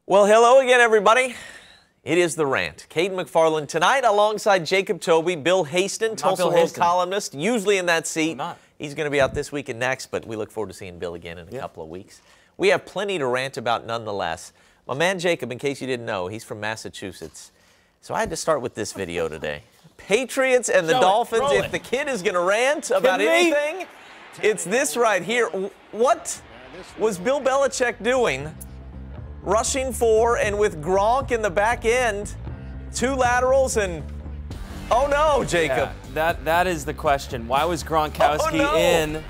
Well, hello again, everybody. It is The Rant. Caden McFarland tonight alongside Jacob Toby, Bill Haston, Tulsa World columnist, usually in that seat. He's going to be out this week and next, but we look forward to seeing Bill again in a couple of weeks. We have plenty to rant about nonetheless. My man Jacob, in case you didn't know, he's from Massachusetts. So I had to start with this video today. Patriots and the Dolphins, if the kid is going to rant about anything, it's this right here. What was Bill Belichick doing? Rushing for and with Gronk in the back end, two laterals and oh no, Jacob. Yeah, that is the question. Why was Gronkowski in?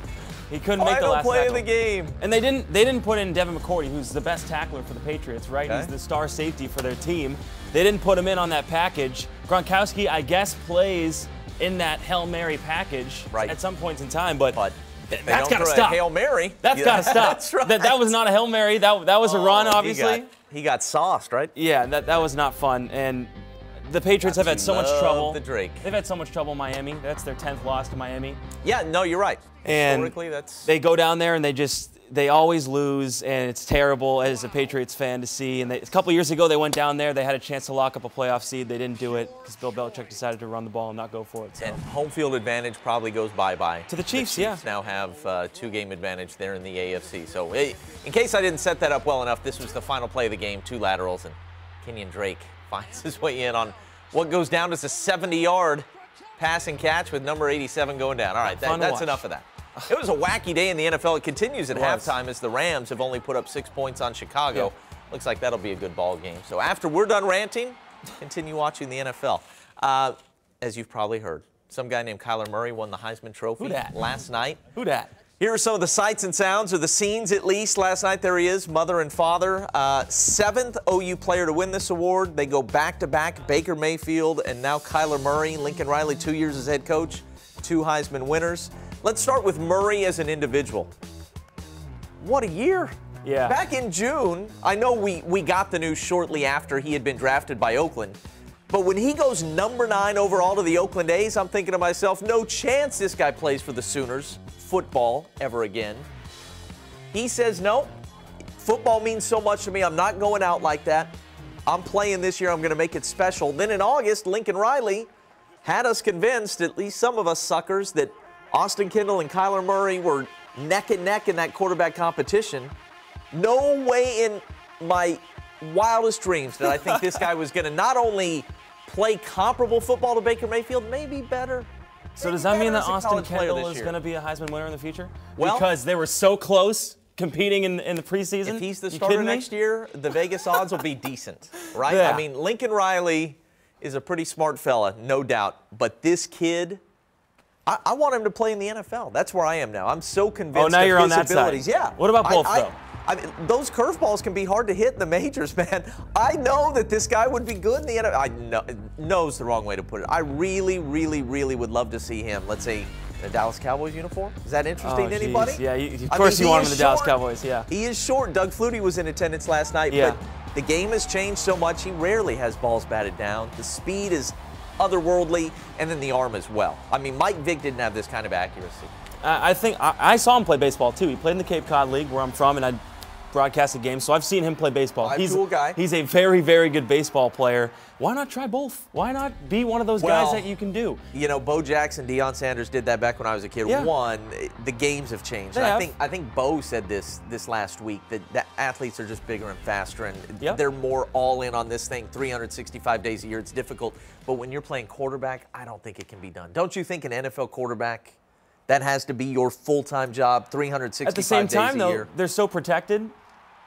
He couldn't make the last play tackle. of the game. And they didn't put in Devin McCourty, who's the best tackler for the Patriots, right? He's the star safety for their team. They didn't put him in on that package. Gronkowski, I guess, plays in that Hail Mary package at some points in time, but that's got to stop. Hail Mary. That's got to stop. That's right. That was not a Hail Mary. That was a run, obviously. He got sauced, right? Yeah, that was not fun. And the Patriots have had so much trouble. The Drake. They've had so much trouble in Miami. That's their 10th loss to Miami. Yeah, no, you're right. And historically, they go down there and they always lose, and it's terrible as a Patriots fan to see. And a couple years ago, they went down there. They had a chance to lock up a playoff seed. They didn't do it because Bill Belichick decided to run the ball and not go for it. So. And home field advantage probably goes bye-bye. To the Chiefs, the Chiefs now have two-game advantage there in the AFC. So in case I didn't set that up well enough, this was the final play of the game, two laterals, and Kenyon Drake finds his way in on what goes down as a 70-yard pass and catch with number 87 going down. All right, that's enough of that. It was a wacky day in the NFL. It continues at halftime as the Rams have only put up 6 points on Chicago. Looks like that'll be a good ball game. So after we're done ranting, continue watching the NFL. As you've probably heard, some guy named Kyler Murray won the Heisman Trophy last night. Who dat? Here are some of the sights and sounds, or the scenes at least. Last night, there he is, mother and father. 7th OU player to win this award. They go back-to-back, Baker Mayfield and now Kyler Murray. Lincoln Riley, 2 years as head coach, 2 Heisman winners. Let's start with Murray as an individual. What a year. Yeah. Back in June, I know we got the news shortly after he had been drafted by Oakland. But when he goes number 9 overall to the Oakland A's, I'm thinking to myself, no chance this guy plays for the Sooners football ever again. He says, no, football means so much to me. I'm not going out like that. I'm playing this year. I'm going to make it special. Then in August, Lincoln Riley had us convinced, at least some of us suckers, that Austin Kendall and Kyler Murray were neck and neck in that quarterback competition. No way in my wildest dreams did I think this guy was going to not only play comparable football to Baker Mayfield, maybe better. So does that mean that Austin Kendall is going to be a Heisman winner in the future? Well, because they were so close competing in the preseason? If he's the starter next year, the Vegas odds will be decent, right? Yeah. I mean, Lincoln Riley is a pretty smart fella, no doubt. But this kid, I want him to play in the NFL. That's where I am now. I'm so convinced now you're of on his that abilities. side. Yeah. What about both, though? Those curveballs can be hard to hit in the majors, man. I know that this guy would be good in the NFL. I know, know's the wrong way to put it. I really, really, really would love to see him, let's say, in a Dallas Cowboys uniform. Is that interesting to anybody? Yeah, of course you want him in the Dallas Cowboys, yeah. He is short. Doug Flutie was in attendance last night, but the game has changed so much, he rarely has balls batted down. The speed is otherworldly, and then the arm as well. I mean, Mike Vick didn't have this kind of accuracy. I think I saw him play baseball, too. He played in the Cape Cod League, where I'm from, and I broadcasted games, so I've seen him play baseball. He's a cool guy. He's a very, very good baseball player. Why not try both? Why not be one of those guys that you can do? You know, Bo Jackson, Deion Sanders did that back when I was a kid. Yeah. One, the games have changed. I think Bo said this last week, that athletes are just bigger and faster, and they're more all in on this thing 365 days a year. It's difficult. But when you're playing quarterback, I don't think it can be done. Don't you think an NFL quarterback, that has to be your full-time job 365 days a year? At the same time, though, they're so protected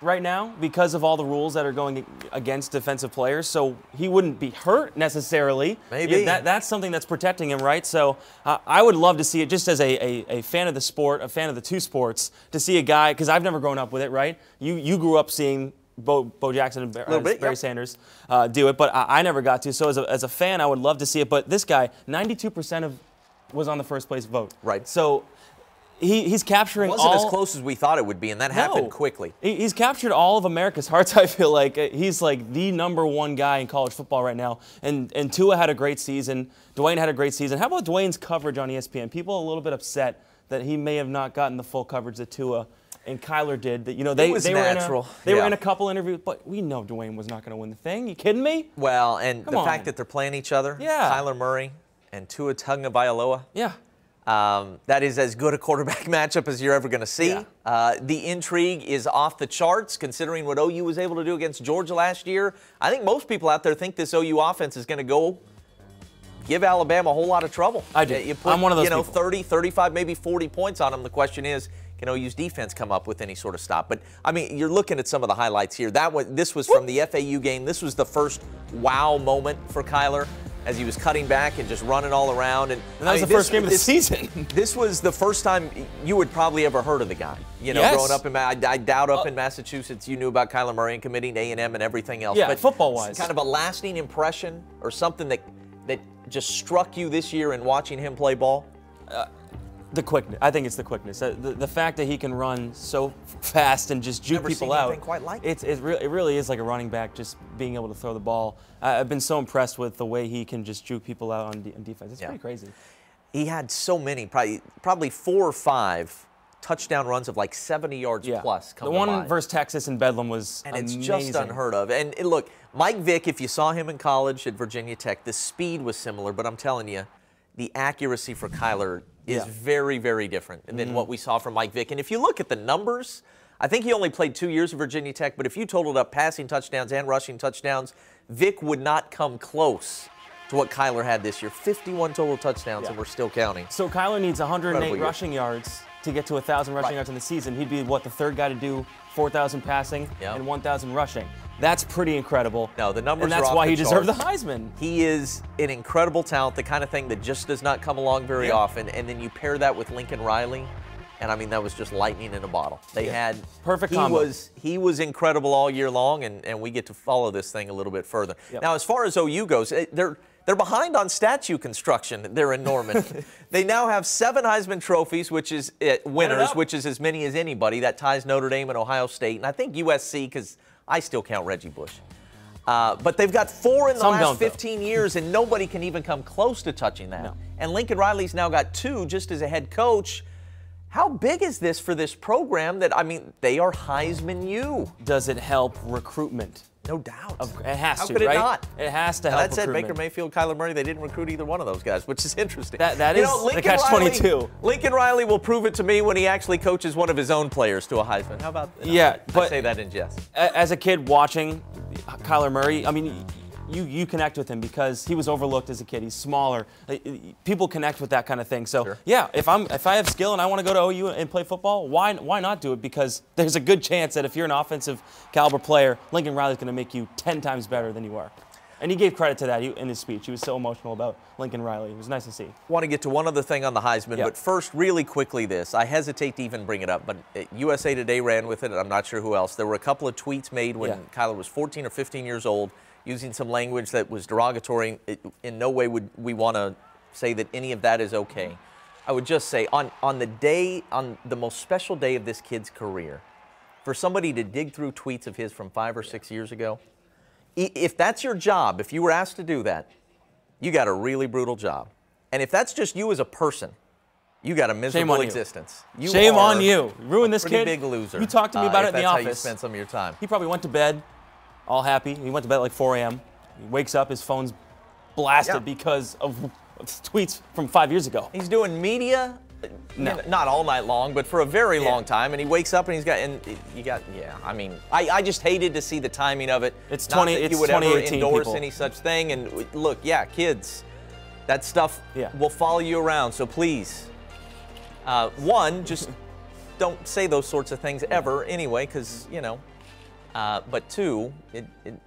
right now because of all the rules that are going against defensive players, so he wouldn't be hurt necessarily. Maybe. That's something that's protecting him, right? So I would love to see it, just as a fan of the sport, a fan of the two sports, to see a guy, because I've never grown up with it, right? You grew up seeing Bo Jackson and Barry Sanders do it, but I never got to. So as a fan, I would love to see it. But this guy, 92% was on the first place vote. Right. So he's capturing all. It wasn't as close as we thought it would be, and that happened quickly. He's captured all of America's hearts, I feel like. He's like the #1 guy in college football right now. And Tua had a great season. Dwayne had a great season. How about Dwayne's coverage on ESPN? People are a little bit upset that he may have not gotten the full coverage that Tua and Kyler did. That they was were natural. They were in a couple interviews, but we know Dwayne was not going to win the thing. You kidding me? Well, and Come the on. fact that they're playing each other, Yeah. Kyler Murray and Tua Tagovailoa. Yeah. That is as good a quarterback matchup as you're ever going to see. Yeah. The intrigue is off the charts, considering what OU was able to do against Georgia last year. I think most people out there think this OU offense is going to go give Alabama a whole lot of trouble. I do. You put, I'm one of those people. 30, 35, maybe 40 points on them. The question is, can OU's defense come up with any sort of stop? But, I mean, you're looking at some of the highlights here. This was from the FAU game. This was the first wow moment for Kyler, as he was cutting back and just running all around. And that was the first game of the season. This was the first time you had probably ever heard of the guy. Yes. Growing up I doubt up in Massachusetts you knew about Kyler Murray and committing to A&M and everything else. Yeah, but football-wise. Kind of a lasting impression or something that just struck you this year in watching him play ball? The quickness. I think it's the quickness. The fact that he can run so fast and just juke people out. Anything quite like it. It really is like a running back, just being able to throw the ball. I've been so impressed with the way he can just juke people out on defense. It's pretty crazy. He had so many, probably 4 or 5 touchdown runs of like 70 yards plus. The one versus Texas in Bedlam was and amazing. it's just unheard of. And look, Mike Vick, if you saw him in college at Virginia Tech, the speed was similar, but I'm telling you, the accuracy for Kyler is very, very different than what we saw from Mike Vick. And if you look at the numbers, I think he only played 2 years at Virginia Tech, but if you totaled up passing touchdowns and rushing touchdowns, Vick would not come close to what Kyler had this year. 51 total touchdowns, and we're still counting. So Kyler needs 108 Incredible rushing yards to get to 1,000 rushing yards in the season. He'd be, the third guy to do 4,000 passing and 1,000 rushing. That's pretty incredible. No, the numbers and are that's off why the he deserved the charts. Heisman. He is an incredible talent, the kind of thing that just does not come along very often. And then you pair that with Lincoln Riley, and I mean, that was just lightning in a bottle. They had perfect combo. He was incredible all year long, and we get to follow this thing a little bit further. Now, as far as OU goes, they're behind on statue construction. They're in Norman. They now have 7 Heisman trophies, which is winners, which is as many as anybody. That ties Notre Dame and Ohio State, and I think USC, because I still count Reggie Bush. But they've got 4 in the last 15 years, and nobody can even come close to touching that. No. And Lincoln Riley's now got 2 just as a head coach. How big is this for this program that, I mean, they are Heisman U? Does it help recruitment? No doubt. It has How to, could it right? not? It has to help That said, recruitment. Baker Mayfield, Kyler Murray, they didn't recruit either one of those guys, which is interesting. That is the catch-22. Lincoln Riley will prove it to me when he actually coaches one of his own players to a Heisman. How about that? Yeah, but I say that in jest. As a kid watching Kyler Murray, I mean, you connect with him because he was overlooked as a kid. He's smaller. People connect with that kind of thing. So yeah, if I have skill and I want to go to OU and play football, why not do it? Because there's a good chance that if you're an offensive caliber player, Lincoln Riley's going to make you 10 times better than you are. And he gave credit to that in his speech. He was so emotional about Lincoln Riley. It was nice to see. I want to get to one other thing on the Heisman, but first, really quickly this. I hesitate to even bring it up, but USA Today ran with it, and I'm not sure who else. There were a couple of tweets made when Kyler was 14 or 15 years old, using some language that was derogatory. In no way would we want to say that any of that is okay. I would just say on the most special day of this kid's career, for somebody to dig through tweets of his from 5 or 6 years ago, if that's your job, if you were asked to do that, you got a really brutal job. And if that's just you as a person, you got a miserable existence. Shame on you. Ruin this pretty kid. Big loser. You talked to me about it in the office. That's how you spend some of your time. He probably went to bed all happy. He went to bed at like 4 a.m. He wakes up, his phone's blasted because of tweets from 5 years ago. He's doing media, not all night long, but for a very long time. And he wakes up and I mean, I just hated to see the timing of it. It's not that you would ever 2018, endorse people. any such thing. And look, kids, that stuff will follow you around. So please, one, just don't say those sorts of things ever anyway, because, but 2,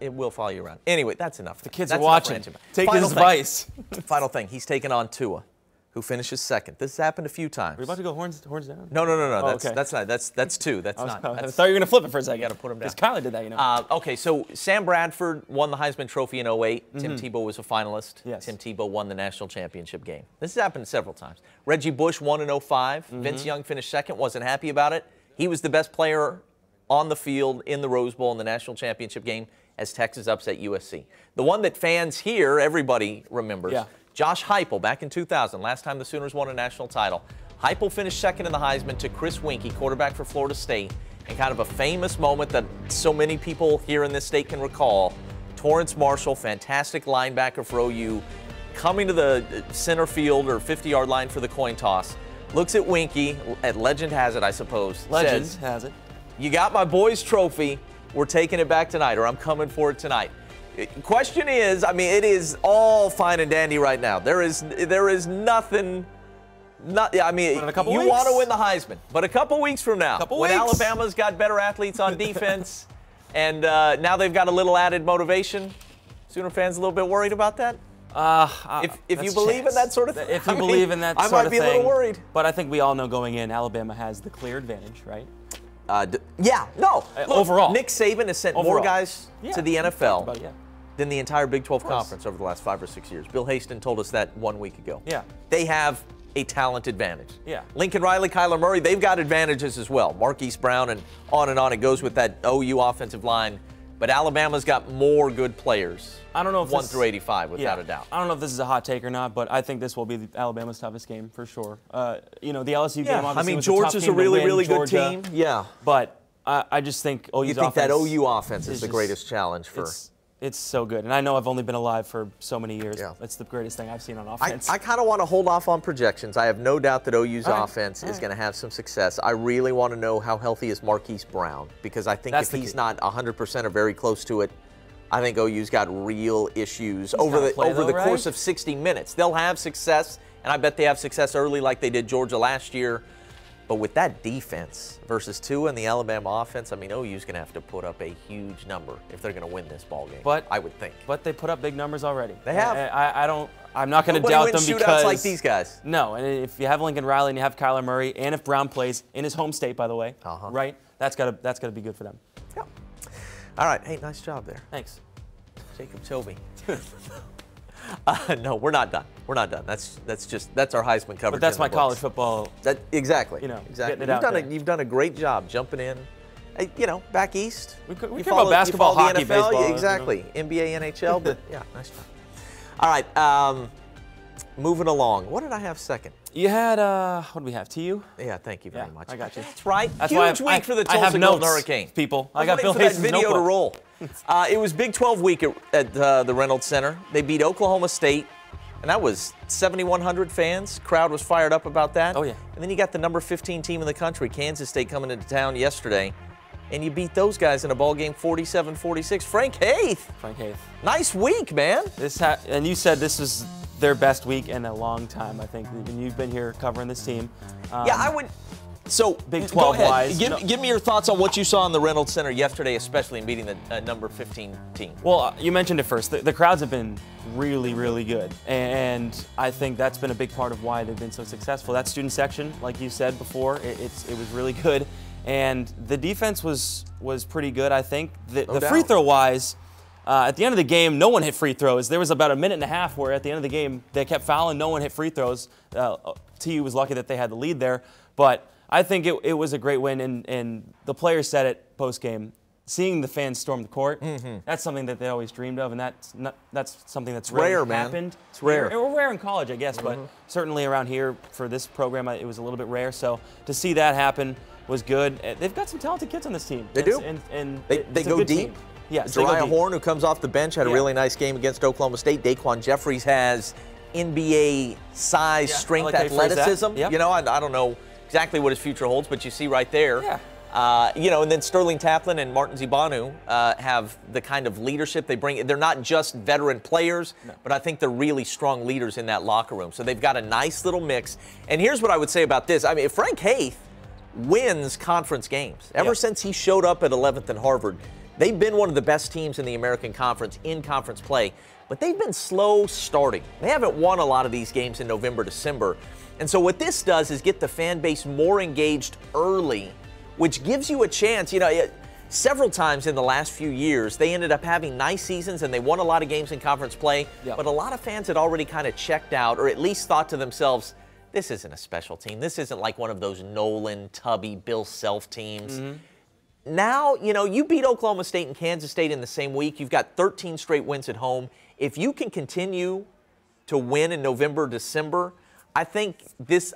it will follow you around. Anyway, that's enough. The kids are watching. Take his advice. Final thing. He's taken on Tua, who finishes second. This has happened a few times. Are you about to go horns down? No. Oh, That's not. That's 2. That's not. I thought you were going to flip it for a second. You got to put him down. Because Kyler did that, Okay, so Sam Bradford won the Heisman Trophy in 08. Tim Tebow was a finalist. Yes. Tim Tebow won the national championship game. This has happened several times. Reggie Bush won in 05. Vince Young finished second, wasn't happy about it. He was the best player on the field in the Rose Bowl in the national championship game as Texas upset USC. The one that fans here, everybody remembers, Josh Heupel back in 2000, last time the Sooners won a national title. Heupel finished second in the Heisman to Chris Winkie, quarterback for Florida State, and kind of a famous moment that so many people here in this state can recall. Torrance Marshall, fantastic linebacker for OU, coming to the center field or 50-yard line for the coin toss, looks at Winkie, at legend has it, I suppose. Legend says, has it. "You got my boys' trophy. We're taking it back tonight, or I'm coming for it tonight." Question is, I mean, it is all fine and dandy right now. There is nothing. I mean, you want to win the Heisman, but a couple weeks from now, when Alabama's got better athletes on defense, and now they've got a little added motivation, Sooner fans a little bit worried about that? If you believe in that sort of thing, if you believe in that sort of thing, I might be a little worried. But I think we all know going in, Alabama has the clear advantage, right? Yeah, no. Look, overall, Nick Saban has sent more guys to the NFL than the entire Big 12 Conference over the last 5 or 6 years. Bill Haston told us that 1 week ago. Yeah. They have a talent advantage. Yeah. Lincoln Riley, Kyler Murray, they've got advantages as well. Marquise Brown and on it goes with that OU offensive line. But Alabama's got more good players. I don't know if 1 through 85, without a doubt. I don't know if this is a hot take or not, but I think this will be Alabama's toughest game for sure. You know, the LSU game obviously was Georgia's a really, really good team. Yeah. But I just think OU's You think that OU offense is the greatest challenge for? It's so good. And I know I've only been alive for so many years. Yeah. It's the greatest thing I've seen on offense. I kind of want to hold off on projections. I have no doubt that OU's offense is going to have some success. I really want to know how healthy is Marquise Brown, because I think if he's not 100% or very close to it, I think OU's got real issues over the course of 60 minutes. They'll have success, and I bet they have success early like they did Georgia last year. But with that defense versus Tua and the Alabama offense, I mean, OU's going to have to put up a huge number if they're going to win this ball game. But I would think. But they put up big numbers already. They have. I'm not going to doubt them because like these guys. No, and if you have Lincoln Riley and you have Kyler Murray, and if Brown plays in his home state, by the way, right? That's got to be good for them. Yeah. All right. Hey, nice job there. Thanks, Jacob Toby. No, we're not done. We're not done. That's our Heisman coverage. But that's my college football. Exactly. You know, exactly. You've done a great job jumping in. You know, back east. We care about basketball, hockey, baseball. Exactly. You know? NBA, NHL. But yeah, nice job. All right. Moving along. What did I have second? You had what do we have? TU? Yeah, thank you very much. I got you. That's right. That's Huge week for the Tulsa Golden Hurricane. People, I got Bill Haston's video notebook to roll. It was Big 12 week at the Reynolds Center. They beat Oklahoma State, and that was 7,100 fans. Crowd was fired up about that. Oh yeah. And then you got the number 15 team in the country, Kansas State, coming into town yesterday, and you beat those guys in a ball game 47-46. Frank Haith. Nice week, man. And you said this was their best week in a long time, I think. And you've been here covering this team. Yeah, I would. So, Big 12-wise. Give me your thoughts on what you saw in the Reynolds Center yesterday, especially in beating the number 15 team. Well, you mentioned it first. The crowds have been really, really good. And I think that's been a big part of why they've been so successful. That student section, like you said before, it was really good. And the defense was pretty good, I think. The free throw-wise, at the end of the game, no one hit free throws. There was about a minute and a half where at the end of the game, they kept fouling, no one hit free throws. TU was lucky that they had the lead there. But I think it was a great win, and the players said it post-game. Seeing the fans storm the court, that's something that they always dreamed of, and that's something that's rare, happened. Man. It's rare. It was rare in college, I guess, but certainly around here for this program, it was a little bit rare. So to see that happen was good. They've got some talented kids on this team. They do. And they go deep. Yeah, Jariah Horn, who comes off the bench, had a really nice game against Oklahoma State. Daquan Jeffries has NBA size, strength, athleticism. Yep. You know, I don't know exactly what his future holds, but you see right there. Yeah. You know, and then Sterling Taplin and Martin Zibanu have the kind of leadership they bring. They're not just veteran players, but I think they're really strong leaders in that locker room. So they've got a nice little mix. And here's what I would say about this. I mean, Frank Haith wins conference games. Ever since he showed up at 11th and Harvard, they've been one of the best teams in the American Conference in conference play, but they've been slow starting. They haven't won a lot of these games in November, December. And so what this does is get the fan base more engaged early, which gives you a chance. You know, several times in the last few years, they ended up having nice seasons and they won a lot of games in conference play, but a lot of fans had already kind of checked out or at least thought to themselves, this isn't a special team. This isn't like one of those Nolan, Tubby, Bill Self teams. Now, you know, you beat Oklahoma State and Kansas State in the same week. You've got 13 straight wins at home. If you can continue to win in November, December, I think this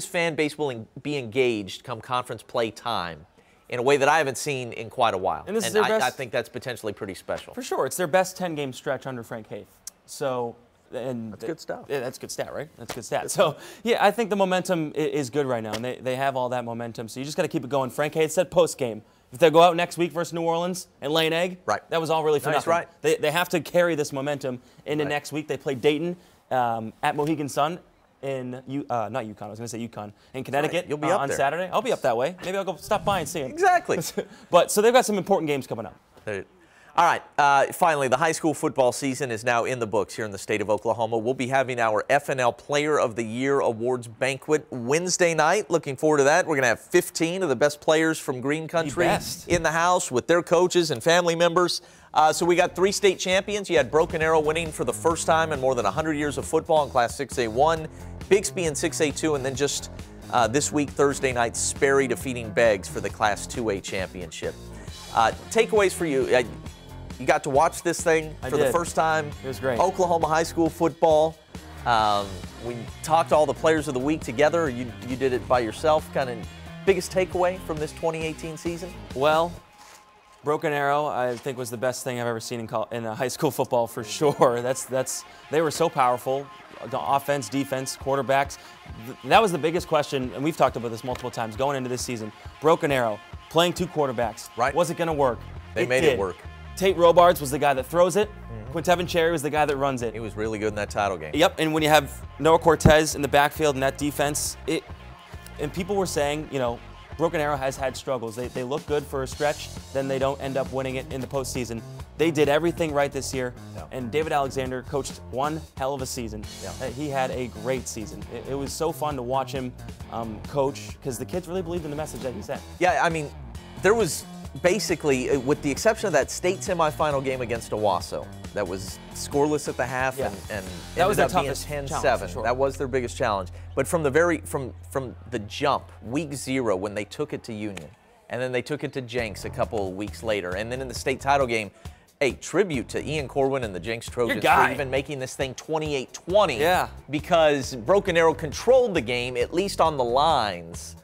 fan base will be engaged come conference play time in a way that I haven't seen in quite a while. And this is their best, I think that's potentially pretty special. For sure. It's their best 10-game stretch under Frank Haith. So, and that's good stuff. Yeah, that's a good stat, right? That's a good stat. So, yeah, I think the momentum is good right now, and they have all that momentum. So you just got to keep it going. Frank Haith said post-game, if they go out next week versus New Orleans and lay an egg, right. that was all really for nothing. Right. They have to carry this momentum into next week. They play Dayton at Mohegan Sun. In not UConn, I was going to say UConn, in Connecticut. Right. You'll be up on there. Saturday. I'll be up that way. Maybe I'll go stop by and see them. Exactly. But so they've got some important games coming up. All right, finally, the high school football season is now in the books here in the state of Oklahoma. We'll be having our FNL Player of the Year Awards banquet Wednesday night. Looking forward to that. We're going to have 15 of the best players from Green Country in the house with their coaches and family members. So we got 3 state champions. You had Broken Arrow winning for the first time in more than 100 years of football in Class 6A1, Bixby in 6A2, and then just this week, Thursday night, Sperry defeating Beggs for the Class 2A championship. Takeaways for you. You got to watch this thing for the first time. It was great. Oklahoma high school football. We talked all the players of the week together. You did it by yourself. Kind of biggest takeaway from this 2018 season? Well, Broken Arrow, I think, was the best thing I've ever seen in high school football for sure. They were so powerful. The offense, defense, quarterbacks. That was the biggest question, and we've talked about this multiple times going into this season. Broken Arrow, playing 2 quarterbacks. Right. Was it going to work? They made it work. Tate Robards was the guy that throws it. Quintevin Cherry was the guy that runs it. He was really good in that title game. Yep, and when you have Noah Cortez in the backfield and that defense, and people were saying, you know, Broken Arrow has had struggles. They look good for a stretch, then they don't end up winning it in the postseason. They did everything right this year, and David Alexander coached one hell of a season. He had a great season. It was so fun to watch him coach because the kids really believed in the message that he said. Yeah, I mean, there was basically, with the exception of that state semifinal game against Owasso, that was scoreless at the half and that was their ended up being toughest 10-7. Sure. That was their biggest challenge. But from the jump, week 0, when they took it to Union, and then they took it to Jenks a couple of weeks later, and then in the state title game, a tribute to Ian Corwin and the Jenks Trojans for even making this thing 28-20. Yeah. Because Broken Arrow controlled the game, at least on the lines,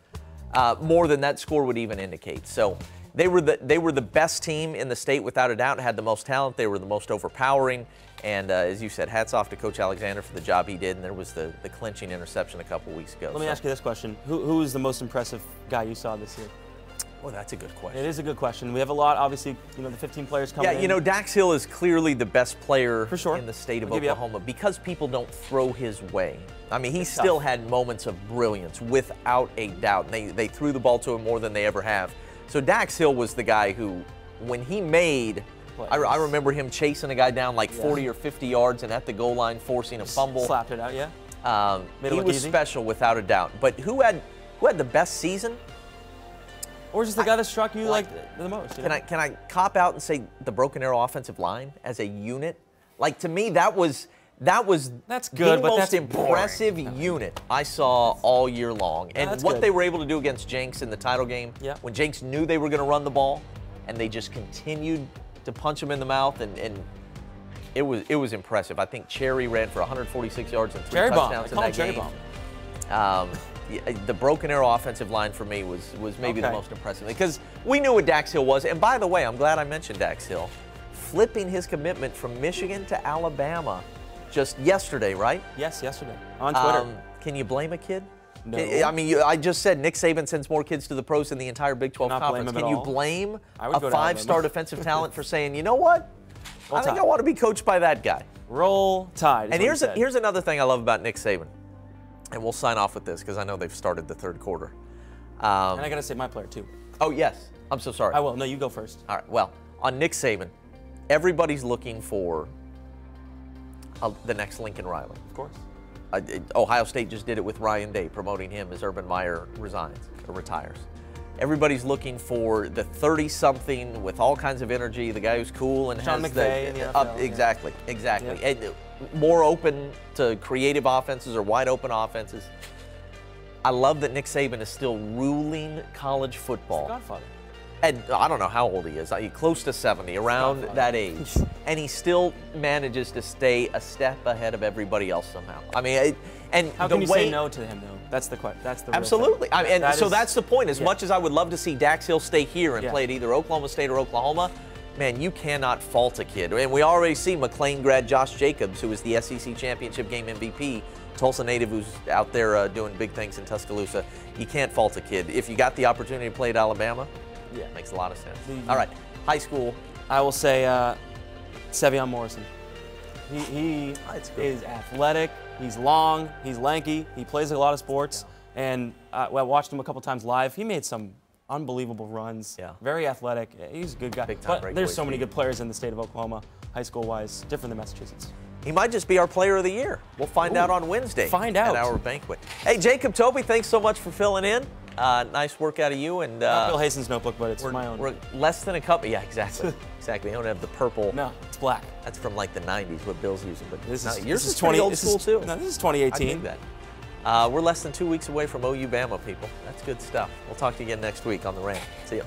more than that score would even indicate. So they were the best team in the state without a doubt, had the most talent. They were the most overpowering. And as you said, hats off to Coach Alexander for the job he did. And there was the clinching interception a couple weeks ago. Let me ask you this question. Who is the most impressive guy you saw this year? Well, that's a good question. It is a good question. We have a lot, obviously, you know, the 15 players coming in. Yeah, you know, Dax Hill is clearly the best player for sure in the state of Oklahoma because people don't throw his way. I mean, he still had moments of brilliance, without a doubt. And they threw the ball to him more than they ever have. So Dax Hill was the guy who, when he made, I remember him chasing a guy down like 40 or 50 yards and at the goal line forcing a fumble. Slapped it out, he was special without a doubt. But who had the best season? Or just the guy that struck you like the most? You know? Can I cop out and say the Broken Arrow offensive line as a unit? Like, to me, that was that's good, the but most impressive unit I saw all year long. And what they were able to do against Jenks in the title game, when Jenks knew they were going to run the ball, and they just continued to punch him in the mouth, and it was impressive. I think Cherry ran for 146 yards and 3 touchdowns in that game. The Broken Arrow offensive line for me was maybe the most impressive because we knew what Dax Hill was. And by the way, I'm glad I mentioned Dax Hill, flipping his commitment from Michigan to Alabama just yesterday, right? Yes, yesterday on Twitter. Can you blame a kid? No. I mean, I just said Nick Saban sends more kids to the pros than the entire Big 12 conference. Can you blame a 5-star defensive talent for saying, you know what? I think I want to be coached by that guy. Roll Tide. And here's another thing I love about Nick Saban. And we'll sign off with this because I know they've started the third quarter. And I got to say my player, too. Oh, yes. I'm so sorry. I will. No, you go first. All right. Well, on Nick Saban, everybody's looking for the next Lincoln Riley. Of course. Ohio State just did it with Ryan Day, promoting him as Urban Meyer resigns or retires. Everybody's looking for the 30-something with all kinds of energy, the guy who's cool and Sean has McVay in the NFL, exactly. Yep. And more open to creative offenses or wide open offenses. I love that Nick Saban is still ruling college football. Godfather. And I don't know how old he is, close to 70, around that age. And he still manages to stay a step ahead of everybody else somehow. I mean, and how can you say no to him, though? That's the question. That's the absolutely. Real thing. I mean, that's the point. As much as I would love to see Dax Hill stay here and play at either Oklahoma State or Oklahoma, man, you cannot fault a kid. And we already see McLean grad Josh Jacobs, who is the SEC championship game MVP, Tulsa native who's out there doing big things in Tuscaloosa. You can't fault a kid. If you got the opportunity to play at Alabama, it makes a lot of sense. All right, high school. I will say Sevion Morrison. He is athletic. He's long. He's lanky. He plays a lot of sports. And I watched him a couple times live. He made some unbelievable runs. Yeah. Very athletic. He's a good guy. But there's so many good players in the state of Oklahoma, high school-wise, different than Massachusetts. He might just be our player of the year. We'll find out on Wednesday. Find out. At our banquet. Hey, Jacob Toby, thanks so much for filling in. Nice work out of you. And not Bill Hasten's notebook, but it's my own. We're less than a couple. Yeah, exactly. Exactly. I don't have the purple. No, it's black. That's from like the 90s, what Bill's using. But yours is 20 old school too. No, this is 2018. I think that. We're less than 2 weeks away from OU Bama, people. That's good stuff. We'll talk to you again next week on The Rant. See ya.